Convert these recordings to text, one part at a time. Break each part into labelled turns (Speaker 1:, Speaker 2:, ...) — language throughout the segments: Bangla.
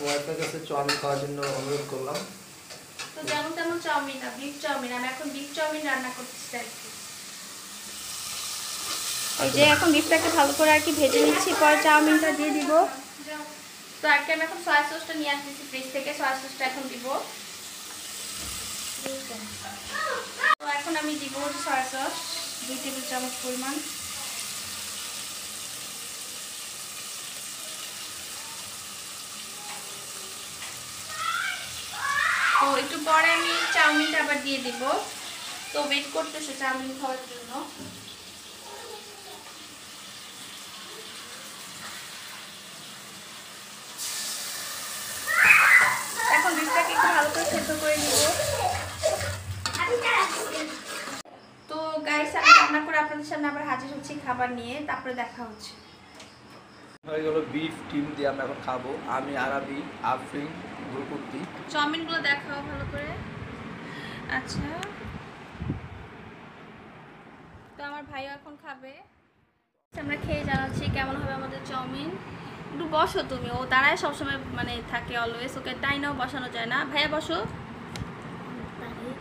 Speaker 1: ওয়াইফের কাছে চাউমিন খাওয়ার জন্য অনুরোধ করলাম।
Speaker 2: তো যেমন তেমন চাউমিন না, বিফ চাউমিন। আমি এখন বিফ চাউমিন রান্না করতেছি আর কি। এই যে এখন বিফটাকে ভালো করে আর কি ভেজে নিচ্ছি, পরে চাউমিনটা দিয়ে দিব। তো আর কি আমি এখন সয়া সসটা নিয়ে আসতেছি ফ্রিজ থেকে, সয়া সসটা এখন দিব। তো এখন আমি দিব সয়া সস 2 টেবিল চামচ পরিমাণ। তো একটু পরে আমি চাউমিনটা আবার দিয়ে দিব। তো ওয়েট করতেছে চাউমিন খাওয়ার জন্য। এখন বিফটাকে একটু ভালো করে সেদ্ধ করে নিব। তো গাইস আমি রান্না করে আপনাদের সামনে আবার হাজির হচ্ছি খাবার নিয়ে, তারপরে দেখা হচ্ছে।
Speaker 1: হয়ে গেল বিফ টিম দিয়ে আমরা এখন খাবো। আমি আরাবি, আফরিন, গুলকুর্তি।
Speaker 2: চাউমিনগুলো দেখাও ভালো করে। আচ্ছা, তো আমার ভাইও এখন খাবে। আমরা খেয়ে জানাচ্ছি কেমন হবে আমাদের চাউমিন। একটু বসো তুমি, ও দাঁড়ায় সবসময় মানে থাকে অলওয়েজ, ওকে তাই নাও বসানো যায় না। ভাইয়া বসো।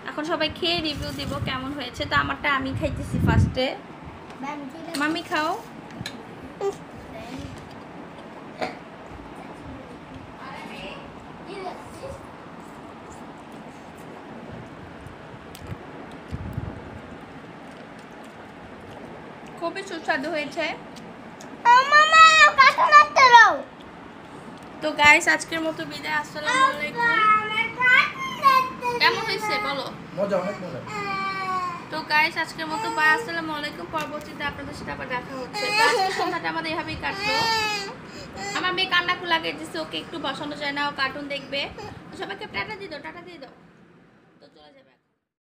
Speaker 2: এখন সবাই খেয়ে রিভিউ দিব কেমন হয়েছে। তো আমারটা আমি খাইতেছি ফার্স্টে। মামি খাও। খুবই সুস্বাদু হয়েছে। তো গাইস আজকের মতো বিদায়। আসসালামু আলাইকুম। কেমন হয়েছে বলো?
Speaker 1: মজা, অনেক মজা।
Speaker 2: তো গাইস আজকের মতো বাই, আসসালামু আলাইকুম। পরবর্তীতে আপনাদের সাথে আবার দেখা হচ্ছে। তো আজকের সন্ধ্যাটা আমাদের এভাবেই কাটলো। আমার মেয়ে কান্না লাগে দিচ্ছে, ওকে একটু বসানো যায় না, ও কার্টুন দেখবে। তো সবাইকে টাটা দিয়ে দাও, টাটা দিয়ে দাও। তো চলে যাবে।